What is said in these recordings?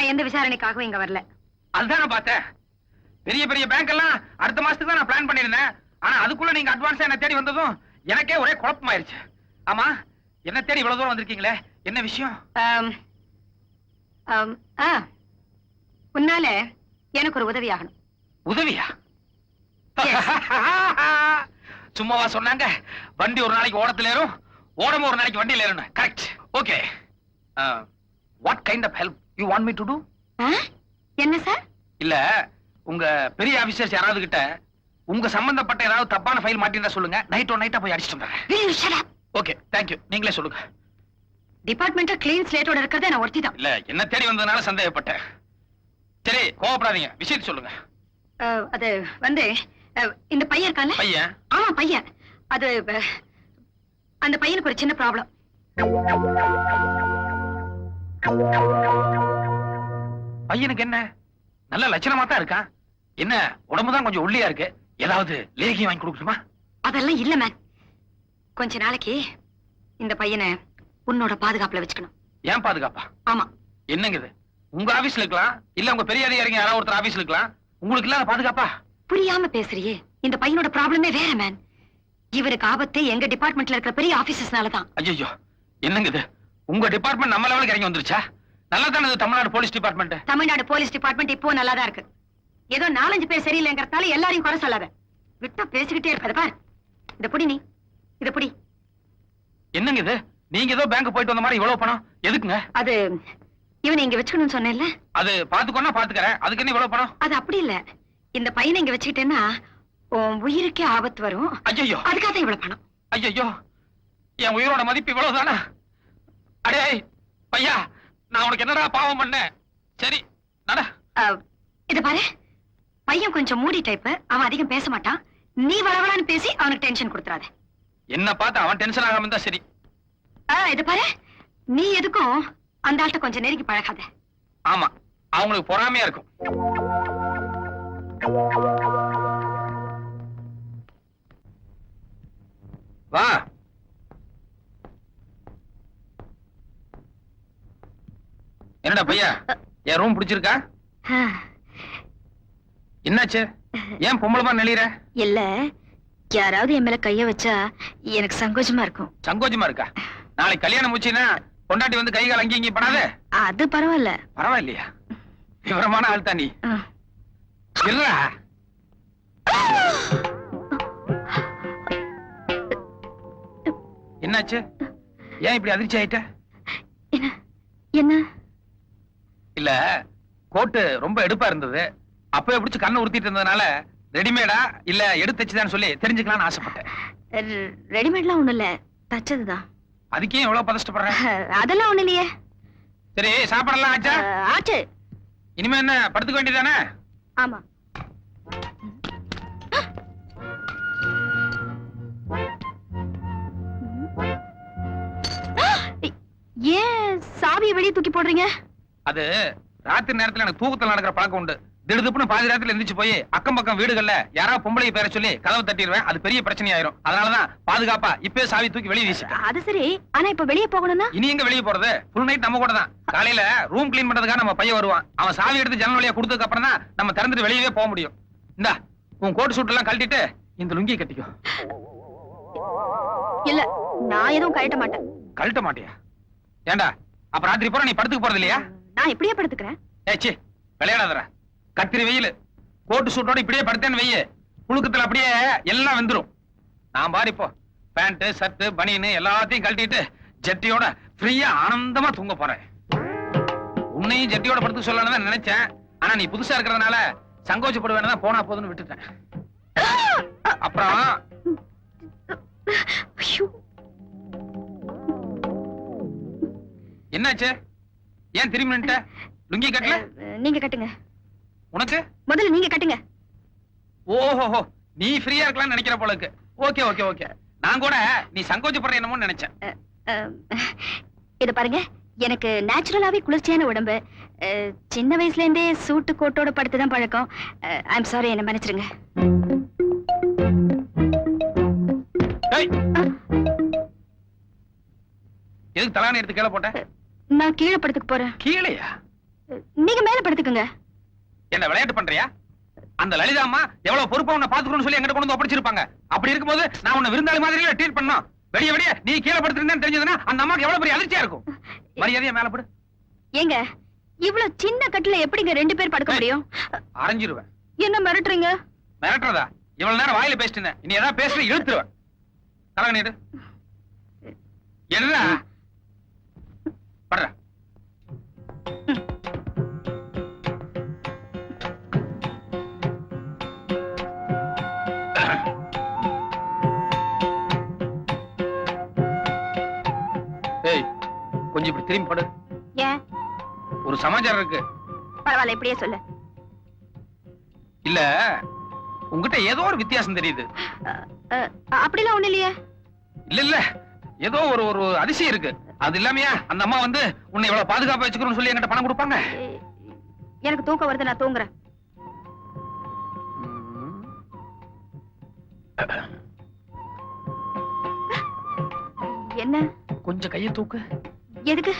நான் எந்த விசாரணைக்காகவும் இங்க வரல. அதுதான் நான் பார்த்தேன். பெரிய பெரிய பேங்க் எல்லாம் அடுத்த மாசத்துக்கு தான் நான் பிளான் பண்ணிருந்தேன். ஆனா அதுக்குள்ள நீங்க அட்வான்ஸா என்ன தேடி வந்ததும் எனக்கே ஒரே குழப்பமாயிருச்சு. ஆமா, என்ன தேடி இவ்வளவு தூரம் வந்திருக்கீங்களே, என்ன விஷயம்? உன்னால எனக்கு ஒரு உதவி ஆகணும். உதவியா? சும்மாவா சொன்னாங்க வண்டி ஒரு நாளைக்கு ஓடத்துல ஏறும், ஓடம ஒரு நாளைக்கு வண்டியில ஏறணும். Correct. Okay, what kind of help you want me to do? என்ன சார்? இல்ல, உங்க பெரிய ஆபீசர்ஸ் யாராவது கிட்ட உங்க சம்பந்தப்பட்ட ஏதாவது தப்பான ஃபைல் மாட்டிருந்தா சொல்லுங்க. நைட்டா போய் அடிச்சிட்டு வந்துறேன். Okay, thank you. நீங்களே சொல்லுங்க. டிபார்ட்மெண்ட் கிளீன் ஸ்லேட்டோட இருக்கறதே நான் ஒருத்தி தான். இல்ல, என்ன தேடி வந்ததனால சந்தேகப்பட்டேன். சரி, கோவப்படாதீங்க, விஷயத்தை சொல்லுங்க. அது வந்து இந்த பையன் இருக்கான்ல? பையன்? ஆமா, பையன். அது அந்த பையனுக்கு ஒரு சின்ன ப்ராப்ளம். பையனுக்கு என்ன? நல்ல லட்சணமா தான் இருக்கான். என்ன உடம்புதான் கொஞ்சம் ஒல்லியா இருக்கு. ஏதாவது லேகி வாங்கி கொடுக்கணுமா? அதெல்லாம் இல்ல மேன். கொஞ்ச நாளைக்கு இந்த பையனை உன்னோட பாதுகாப்புல வச்சுக்கணும். ஏன் பாதுகாப்பா? ஆமா. என்னங்க இது? உங்க ஆபீஸ்ல இருக்கலாம், இல்ல உங்க பெரிய அதிகாரிங்க யாராவது ஒருத்தர் ஆபீஸ்ல இருக்கலாம். உங்களுக்கு இல்லாத பாதுகாப்பா? புரியாம பேசுறியே. இந்த பையனோட ப்ராப்ளமே வேற மேன். இவருக்கு ஆபத்து எங்க டிபார்ட்மெண்ட்ல இருக்கிற பெரிய ஆபீசர்ஸ்னாலதான். ஐயோ, என்னங்க இது? உங்க டிபார்ட்மெண்ட் நம்ம லெவலுக்கு இறங்கி வந்துருச்சா? நல்லா தானே Tamil Nadu police department. Tamil Nadu police department இப்போ நல்லாதான் இருக்கு. ஏதோ 4-5 பேர் சரியில்லைங்கிறதால எல்லாரையும் குறை சொல்லாத. விட்டா பேசிக்கிட்டே இருப்பது பார். இத புடி, நீ இத புடி. என்னங்க இது? நீங்க ஏதோ பேங்க் போயிட்டு வந்த மாதிரி இவ்வளவு பணம் எதுக்குங்க? அது இவனை இங்க வச்சுக்கணும்னு சொன்னேன்ல. அது பாத்துக்கோனா பாத்துக்கறேன். அதுக்கு என்ன இவ்வளவு பணம்? அது அப்படி இல்ல. இந்த பையனை இங்க வச்சுக்கிட்டேன்னா உன் உயிருக்கே ஆபத்து வரும். ஐயோ, அதுக்காக இவ்வளவு பணம். ஐயோ, என் உயிரோட மதிப்பு இவ்வளவுதானா? அடே பையா, நான் உனக்கு என்னடா பாவம் பண்ணேன்? சரி நட. இத பாரு, பையன் கொஞ்சம் மூடி டைப். அவன் அதிகம் பேச மாட்டான். நீ வளவளான்னு பேசி அவனுக்கு டென்ஷன் கொடுத்துறாத. என்ன பார்த்து அவன் டென்ஷன் ஆகாம இருந்தா சரி. இத பாரு, நீ எதுக்கும் அந்த ஆள்கிட்ட கொஞ்சம் நெருங்கி பழகாத. ஆமா, அவங்களுக்கு பொறாமையா இருக்கும். வா. என்னடா பையா, என் ரூம் பிடிச்சிருக்கா? என்னாச்சு? ஏன் பொம்பளமா நெளிற? இல்ல, யாராவது என் மேல கைய வச்சா எனக்கு சங்கோஜமா இருக்கும். சங்கோஜமா இருக்கா? நாளைக்கு கல்யாணம் முடிச்சுன்னா பொண்டாட்டி வந்து கை கால் அங்கி இங்கி பண்ணாத. அது பரவாயில்ல. பரவாயில்லையா? விவரமான ஆள் தான் நீ. இல்ல, என்னாச்சு? ஏன் இப்படி அதிர்ச்சி ஆயிட்ட? என்ன? இல்ல, கோட்டு ரொம்ப எடுப்பா இருந்தது. அப்பவே பிடிச்சு கண்ணை உறுத்திட்டு இருந்ததுனால ரெடிமேடா இல்ல எடுத்து தச்சுதான் சொல்லி தெரிஞ்சுக்கலாம்னு ஆசைப்பட்டேன். ரெடிமேட்லாம் ஒண்ணு இல்ல, தச்சதுதான். அதுக்கே எவ்வளவு பதஷ்டப்படுறேன்? அதெல்லாம் ஒண்ணு இல்லையே. சரி, சாப்பாடெல்லாம் ஆச்சா? ஆச்சு. இனிமே என்ன, படுத்துக்க வேண்டியதானே? ஆமா. ஏன் சாவியை வெளியே தூக்கி போடுறீங்க? அது ராத்திரி நேரத்துல எனக்கு தூக்கத்துல நடக்கிற பழக்கம் உண்டு. திடுதுப்புன்னு பாதி நேரத்துல எந்திரிச்சு போய் அக்கம் பக்கம் வீடுகள்ல யாராவது பொம்பளை பேர சொல்லி கதவை தட்டிடுவேன். அது பெரிய பிரச்சனை ஆயிரும். அதனாலதான் பாதுகாப்பா இப்பவே சாவி தூக்கி வெளியே வீசிட்டேன். அது சரி, ஆனா இப்ப வெளியே போகணும்னா? இனி எங்க வெளியே போறது? ஃபுல் நைட் நம்ம கூட தான். காலையில ரூம் கிளீன் பண்றதுக்காக நம்ம பையன் வருவான். அவன் சாவி எடுத்து ஜன்னல் வழியா கொடுத்ததுக்கு அப்புறம் தான் நம்ம திறந்துட்டு வெளியவே போக முடியும். இந்தா, உன் கோட் சூட் எல்லாம் கழட்டிட்டு இந்த லுங்கி கட்டிக்கோ. இல்ல, நான் எதுவும் கழட்ட மாட்டேன். கழட்ட மாட்டியா? ஏண்டா, அப்ப ராத்திரி பூரா நீ படுத்துக்க போறது இல்லையா? நான் இப்படியே படுத்துக்கிறேன். ஏச்சி, விளையாடாதற. கத்திரி வெயில் கோட்டு சூட்டோட இப்படியே படுத்தேன்னு வெய்ய புழுக்கத்துல அப்படியே எல்லாம் வெந்துரும். நான் பாரு இப்போ பேண்ட் ஷர்ட் பனியன் எல்லாத்தையும் கழட்டிட்டு ஜட்டியோட ஃப்ரீயா ஆனந்தமா தூங்க போறேன். உன்னையும் ஜட்டியோட படுத்து சொல்லணும்னு தான் நினைச்சேன். ஆனா நீ புதுசா இருக்கிறதுனால சங்கோச்சப்படுவேன்னு தான் போனா போதுன்னு விட்டுட்டேன். அப்புறம் என்னாச்சு? ஏன் திரும்பி நின்னுட்ட? லுங்கி கட்டல? நீங்க கட்டுங்க. உனக்கு முதல்ல நீங்க கட்டுங்க. ஓஹோ, நீ ஃப்ரீயா இருக்கலாம்னு நினைக்கிற போல இருக்கு. Okay okay okay. நான் கூட நீ சங்கோச்சப்படுற என்னமோன்னு நினைச்சேன். இத பாருங்க, எனக்கு நேச்சுரலாவே குளிர்ச்சியான உடம்பு. சின்ன வயசுல இருந்தே சூட்டு கோட்டோட படுத்துதான் பழக்கம். ஐ அம் சாரி, என்ன மன்னிச்சிருங்க. எதுக்கு தலானி எடுத்து கீழே போட்ட? நான் கீழே படுத்துக்க போறேன். கீழையா? நீங்க மேல படுத்துக்குங்க. என்ன விளையாட்டு பண்றியா? அந்த லலிதா அம்மா எவ்வளவு பொறுப்பா உன்னை பாத்துக்கணும்னு சொல்லி எங்கிட்ட கொண்டு வந்து ஒப்படைச்சிருப்பாங்க. அப்படி இருக்கும்போது நான் உன்னை விருந்தாளி மாதிரி ட்ரீட் பண்ணோம். வெளிய நீ கீழே படுத்திருந்தேன்னு தெரிஞ்சதுன்னா அந்த அம்மாக்கு எவ்வளவு பெரிய அதிர்ச்சியா இருக்கும். மரியாதையா மேல படு. ஏங்க இவ்வளவு சின்ன கட்டுல எப்படிங்க 2 பேர் படுக்க முடியும்? அரைஞ்சிருவேன். என்ன மிரட்டுறீங்க? மிரட்டுறதா? இவ்வளவு நேரம் வாயில பேசிட்டு இருந்தேன். இனி ஏதாவது பேசுற இழுத்துருவேன். தலக நீடு. என்ன படுற? ஏய், கொஞ்சம் இப்படி திரும்பி படு. ஏன்? ஒரு சமாச்சாரம் இருக்கு. பரவாயில்ல, இப்படியே சொல்லு. இல்ல, உங்ககிட்ட ஏதோ ஒரு வித்தியாசம் தெரியுது. அப்படிலாம் ஒண்ணு இல்லையே. இல்ல இல்ல, ஏதோ ஒரு ஒரு அதிசயம் இருக்கு. அது இல்லாமையா அந்த அம்மா வந்து உன்னை இவ்வளவு பாதுகாப்பா வச்சுக்கணும்னு சொல்லி என்கிட்ட பணம் கொடுப்பாங்க? எனக்கு தூக்கம் வருது, நான் தூங்குறேன். என்ன? கொஞ்சம் கையை தூக்கு. எதுக்கு?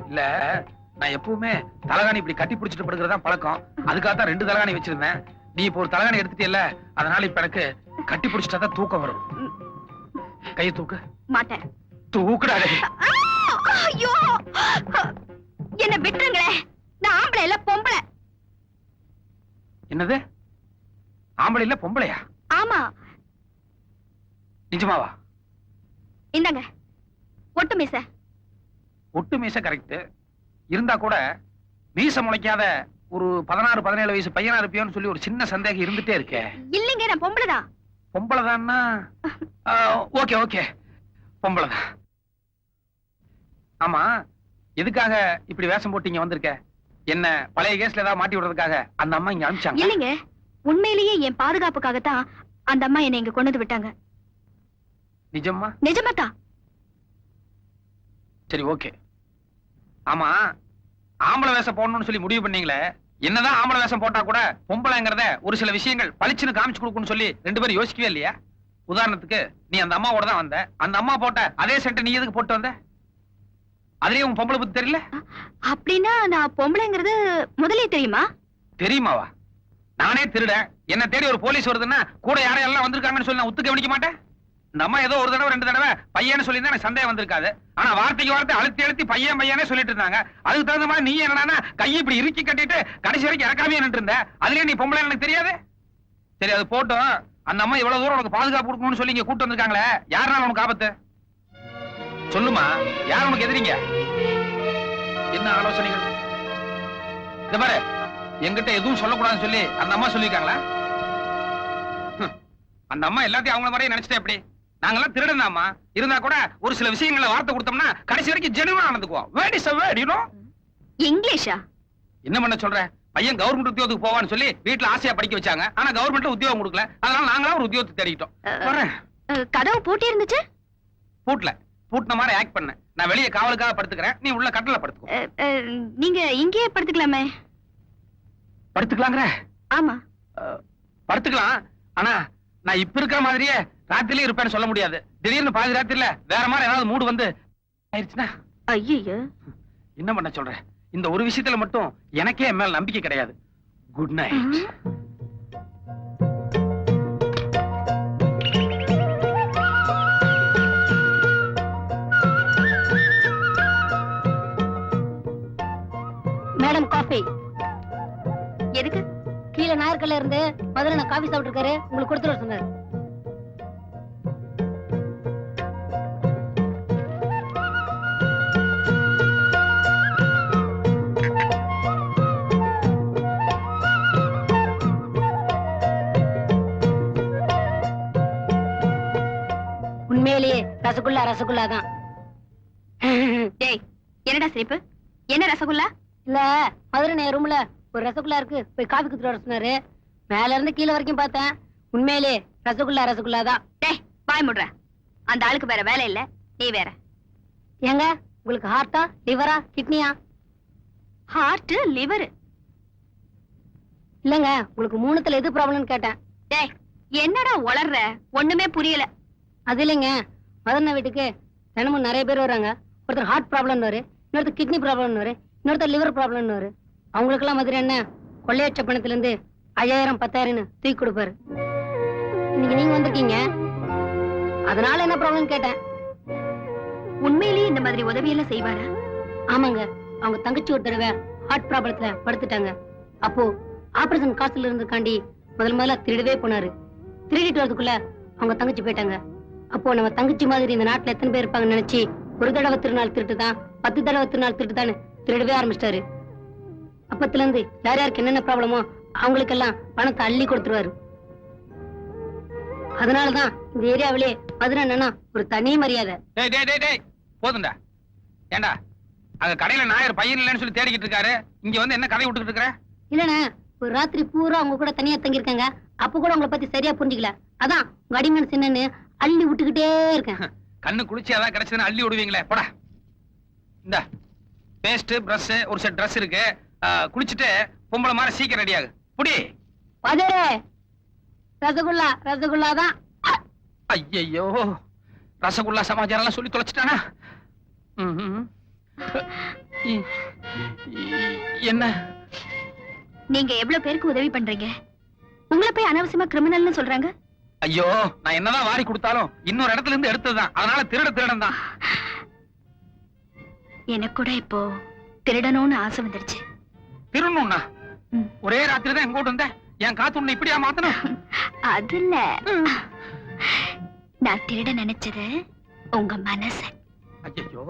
இல்ல, நான் எப்பவுமே தலகாணி இப்படி கட்டி பிடிச்சிட்டு படுக்கிறதா பழக்கம். அதுக்காக தான் 2 தலகாணி வச்சிருந்தேன். நீ இப்போ ஒரு தலகாணி எடுத்துட்டியல்ல, அதனால இப்ப எனக்கு கட்டி பிடிச்சிட்டா தான் தூக்கம் வரும். கையை தூக்கு. மாட்டேன். தூக்குடாடே. ஐயோ, என்ன விட்டுருங்களே. நான் ஆம்பளை இல்ல, பொம்பளை. என்னது? ஆம்பளை இல்ல பொம்பளையா? ஆமா. நிஜமாவா? இந்தாங்க ஒட்டு மீச. ஒட்டு மீச கரெக்ட். இருந்தா கூட மீச முளைக்காத ஒரு 16-17 வயசு பையனா இருப்பியோன்னு சொல்லி ஒரு சின்ன சந்தேகம் இருந்துட்டே இருக்கே. இல்லைங்க, நான் பொம்பளைதான். பொம்பளைதான்னா ஓகே ஓகே, பொம்பளைதான். ஆமா, எதுக்காக இப்படி வேஷம் போட்டு இங்க வந்திருக்க? என்ன பழைய கேஸ்ல ஏதாவது மாட்டி விடுறதுக்காக அந்த அம்மா இங்க அனுப்பிச்சாங்க? இல்லைங்க, உண்மையிலேயே என் பாதுகாப்புக்காகத்தான் அந்த அம்மா என்னை இங்க கொண்டு வந்து விட்டாங்க. நிஜமா? நிஜமாதான். சரி ஓகே. ஆமா, ஆம்பளை வேஷம் போடணும்னு சொல்லி முடிவு பண்ணீங்களே, என்னதான் ஆம்பளை வேஷம் போட்டா கூட பொம்பளைங்கிறத ஒரு சில விஷயங்கள் பளிச்சுன்னு காமிச்சு கொடுக்கும்னு சொல்லி 2 பேரும் யோசிக்கவே இல்லையா? உதாரணத்துக்கு நீ அந்த அம்மாவோட தான் வந்த. அந்த அம்மா போட்ட அதே சென்ட் நீ எதுக்கு போட்டு வந்த? அதுலயே உன் பொம்பளை பத்தி தெரியல? அப்படின்னா நான் பொம்பளைங்கிறது முதலே தெரியுமா? தெரியுமாவா? நானே திருடன், என்ன தேடி ஒரு போலீஸ் வருதுன்னா கூட யாரையெல்லாம் வந்திருக்காங்கன்னு சொல்லி நான் ஒத்து கவனிக்க மாட்டேன். இந்த அம்மா ஏதோ ஒரு தடவை 2 தடவை பையன்னு சொல்லி தான் எனக்கு சந்தேகம் வந்திருக்காது. ஆனா வார்த்தைக்கு வார்த்தை அழுத்தி அழுத்தி பையன் பையனே சொல்லிட்டு இருந்தாங்க. அதுக்கு தகுந்த மாதிரி நீ என்னன்னா கையை இப்படி இறுக்கி கட்டிட்டு கடைசி வரைக்கும் இறக்காமே நின்று இருந்த. அதுலயே நீ பொம்பளை எனக்கு தெரியாது. சரி, அது போட்டோம். அந்த அம்மா இவ்வளவு தூரம் உனக்கு பாதுகாப்பு கொடுக்கணும்னு சொல்லி இங்க கூட்டு வந்திருக்காங்களே, யாருனால உனக்கு ஆபத்து? சொல்லுமா, யார் உனக்கு எதிரிங்க? என்ன ஆலோசனைகள்? இந்த பாரு, என்கிட்ட எதுவும் சொல்லக்கூடாதுன்னு சொல்லி அந்த அம்மா சொல்லிருக்காங்களா? அந்த அம்மா எல்லாத்தையும் அவங்கள மாதிரியே நினைச்சிட்டே எப்படி? நாங்கெல்லாம் திருடனாமா இருந்தா கூட ஒரு சில விஷயங்களை வார்த்தை கொடுத்தோம்னா கடைசி வரைக்கும் ஜெனுவா நடந்துக்குவோம். Word is a word, you know? இங்கிலீஷா? என்ன பண்ண சொல்ற? பையன் கவர்மெண்ட் உத்தியோகத்துக்கு போவான்னு சொல்லி வீட்டுல ஆசையா படிக்க வச்சாங்க. ஆனா கவர்மெண்ட் உத்தியோகம் கொடுக்கல. அதனால நாங்களா ஒரு உத்தியோகத்தை தேடிக்கிட்டோம். கதவு பூட்டி இருந்துச்சு? பூட்ல பூட்டின மாதிரி ஆக்ட் பண்ண. நான் வெளியே காவலுக்காக படுத்துக்கிறேன், நீ உள்ள கட்டல படுத்துக்கோ. நீங்க இங்கேயே படுத்துக்கலாமே. படுத்துக்கலாங்கிற? ஆமா, படுத்துக்கலாம். ஆனா நான் இப்ப இருக்கிற மாதிரியே ராத்திரிலே இருப்பேன்னு சொல்ல முடியாது. திடீர்னு பாதி ராத்திரில வேற மாதிரி ஏதாவது மூடு வந்து ஆயிடுச்சுன்னா? ஐயோ, என்ன பண்ண சொல்ற? இந்த ஒரு விஷயத்துல மட்டும் எனக்கே என் மேல நம்பிக்கை கிடையாது. Good night. Madam, coffee. எதுக்கு? கீழே நாயர்கல்ல இருந்து முதல்ல நான் காஃபி சாப்பிட்டு இருக்காரு, உங்களுக்கு கொடுத்துட்டு வர சொன்னாரு. உண்மையிலேயே ரசகுல்லா ரசகுல்லா தான். டேய், என்னடா சிரிப்பு? என்ன ரசகுல்லா? இல்ல, மதுரை ரூம்ல ஒரு ரசகுல்லா இருக்கு, போய் காஃபி குடுத்துட்டு வர சொன்னாரு. மேல இருந்து கீழே வரைக்கும் பார்த்தேன். உண்மையிலே ரசகுல்லா ரசகுல்லா தான். டேய், வாய் முடுற. அந்த ஆளுக்கு வேற வேலை இல்ல, நீ வேற. ஏங்க, உங்களுக்கு ஹார்ட்டா லிவரா கிட்னியா? Heart, liver. இல்லங்க, உங்களுக்கு 3த்துல எது ப்ராப்ளம்னு கேட்டேன். டேய், என்னடா உளர்ற? ஒண்ணுமே புரியல. அது இல்லைங்க, மதுரை வீட்டுக்கு தினமும் நிறைய பேர் வர்றாங்க. ஒருத்தர் ஹார்ட் ப்ராப்ளம், இன்னொருத்தர் கிட்னி ப்ராப்ளம்னு இன்னொருத்தர் லிவர் ப்ராப்ளம்னு அவங்களுக்கெல்லாம் மதுரை என்ன கொள்ளையற்ற பணத்துல இருந்து 5000 10,000 தூக்கி கொடுப்பாரு. இன்னைக்கு நீங்க வந்திருக்கீங்க, அதனால என்ன ப்ராப்ளம் கேட்டேன். உண்மையிலேயே இந்த மாதிரி உதவியெல்லாம் செய்வாரா? ஆமாங்க, அவங்க தங்கச்சி ஒரு தடவை ஹார்ட் ப்ராப்ளத்துல படுத்துட்டாங்க. அப்போ ஆபரேஷன் காசுல இருந்துக்காண்டி முதல்ல திருடவே போனாரு. திருடிட்டு வரதுக்குள்ள அவங்க தங்கச்சி போயிட்டாங்க. அப்போ நம்ம தங்கச்சி மாதிரி இந்த நாட்டுல எத்தனை பேர் இருப்பாங்கன்னு நினைச்சு ஒரு தடவை திருநாள் திருட்டுதான் 10 தடவை திருநாள் திருட்டுதான்னு திருடவே ஆரம்பிச்சிட்டாரு. அப்பத்துல இருந்து யார் யாருக்கு என்னென்ன ப்ராப்ளமோ அவங்களுக்கெல்லாம் பணத்தை அள்ளி கொடுத்துருவாரு. அதனாலதான் இந்த ஏரியாவிலே மதுரை என்னன்னா ஒரு தனி மரியாதை. டேய் டேய் டேய் டேய் போதும்டா. ஏண்டா அங்க கடையில நாயர் பையன் இல்லைன்னு சொல்லி தேடிக்கிட்டு இருக்காரு, இங்க வந்து என்ன கதை விட்டுக்கிட்டு இருக்கிற? இல்லண்ணே, ஒரு ராத்திரி பூரா அவங்க கூட தனியா தங்கியிருக்காங்க. அப்ப கூட உங்களை பத்தி சரியா புரிஞ்சுக்கல. அதான் உங்க அடிமனசு என்னன்னு அள்ளி விட்டுக்கிட்டே இருக்கேன். கண்ணு குளிச்சு அதான் கிடைச்சதுன்னு அள்ளி விடுவீங்களே, போடா. இந்த பேஸ்ட் பிரஷ் ஒரு செட் ட்ரெஸ் இருக்கு, குளிச்சுட்டு பொம்பளை மாதிரி சீக்கிரம் ரெடி ஆகு. புடி. பதரே ரசகுல்லா ரசகுல்லா தான். ஐயையோ, ரசகுல்லா சமாச்சாரம் எல்லாம் சொல்லி தொலைச்சிட்டானா? என்ன நீங்க எவ்வளவு பேருக்கு உதவி பண்றீங்க? உங்களை போய் அனாவசியமா கிரிமினல்னு சொல்றாங்க. ஐயோ, நான் என்னதான் வாரி கொடுத்தாலும் இன்னொரு இடத்துல இருந்து எடுத்ததுதான், அதனால திருடன் தான். எனக்கு கூட இப்போ திருடணும்னு ஆசை வந்துருச்சு. திருடணும்னா ஒரே ராத்திரி தான் எங்கோட்டு வந்த, என் காத்து உன்னை இப்படியா மாத்தணும்? அது இல்ல, நான் திருட நினைச்சது உங்க மனச. ஐயோ,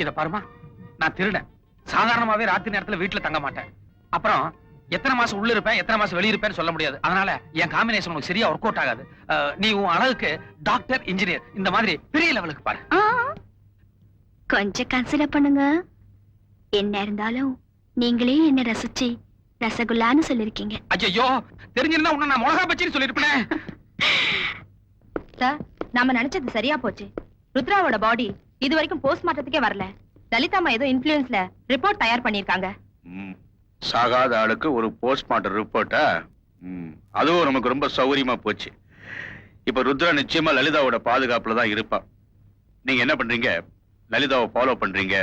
இத பாருமா, நான் திருடன். சாதாரணமாவே ராத்திரி நேரத்துல வீட்டுல தங்க மாட்டேன். அப்புறம் எத்தனை மாசம் உள்ள இருப்பேன் எத்தனை மாசம் வெளிய இருப்பேன்னு சொல்ல முடியாது. அதனால என் காம்பினேஷன் உனக்கு சரியா ஒர்க் அவுட் ஆகாது. நீ உன் அழகுக்கு டாக்டர், இன்ஜினியர் இந்த மாதிரி பெரிய லெவலுக்கு பாரு. கொஞ்சம் கன்சிடர் பண்ணுங்க. என்ன இருந்தாலும் நீங்களே என்ன ரசிச்சு ரசகுல்லான்னு சொல்லிருக்கீங்க. ஐயோ, தெரிஞ்சிருந்தா உன்னை நான் மிளகா பச்சின்னு சொல்லிருப்பேன். சார், நாம நினைச்சது சரியா போச்சு. ருத்ராவோட பாடி இது வரைக்கும் போஸ்ட்மார்ட்டத்துக்கே வரல. லலிதாமா ஏதோ இன்ஃப்ளூயன்ஸ்ல ரிப்போர்ட் தயார் பண்ணிருக்காங்க. சாகாத ஆளுக்கு ஒரு போஸ்ட்மார்ட்டம் ரிப்போர்ட்டா? அதுவும் நமக்கு ரொம்ப சௌகரியமா போச்சு. இப்ப ருத்ரா நிச்சயமா லலிதாவோட பாதுகாப்புல தான் இருப்பா. நீங்க என்ன பண்றீங்க? லலிதாவை ஃபாலோ பண்றீங்க,